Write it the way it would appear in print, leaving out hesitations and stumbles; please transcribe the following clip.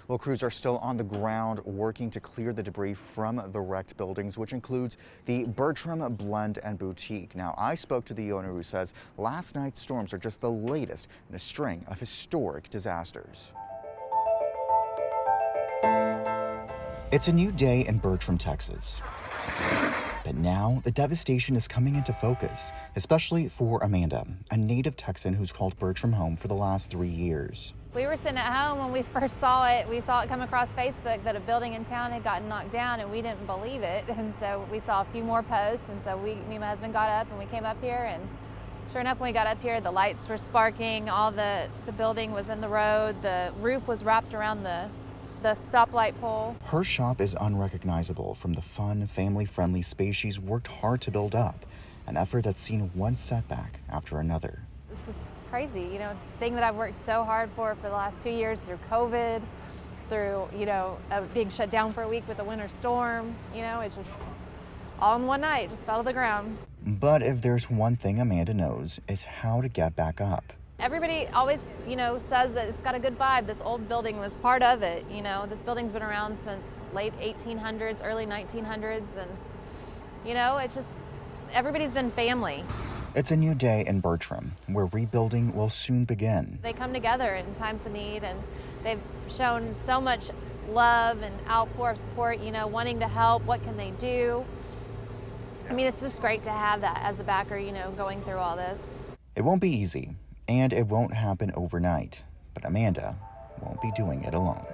Well, crews are still on the ground working to clear the debris from the wrecked buildings, which includes the Bertram Blend and Boutique. Now, I spoke to the owner who says last night's storms are just the latest in a string of historic disasters. It's a new day in Bertram, Texas. But now the devastation is coming into focus, especially for Amanda, a native Texan who's called Bertram home for the last 3 years. We were sitting at home when we first saw it. We saw it come across Facebook that a building in town had gotten knocked down, and we didn't believe it. And so we saw a few more posts, and so me and my husband got up and we came up here, and sure enough, when we got up here, the lights were sparking, all the building was in the road, the roof was wrapped around the stoplight pole. Her shop is unrecognizable from the fun, family-friendly space she's worked hard to build up, an effort that's seen one setback after another. This is crazy, thing that I've worked so hard for the last 2 years, through COVID, through, being shut down for a week with a winter storm, it's just all in one night, just fell to the ground. But if there's one thing Amanda knows, is how to get back up. Everybody always, says that it's got a good vibe. This old building was part of it, This building's been around since late 1800s, early 1900s, and, it's just, everybody's been family. It's a new day in Bertram, where rebuilding will soon begin. They come together in times of need, and they've shown so much love and outpour of support, wanting to help. What can they do? I mean, it's just great to have that as a backer, going through all this. It won't be easy, and it won't happen overnight, but Amanda won't be doing it alone.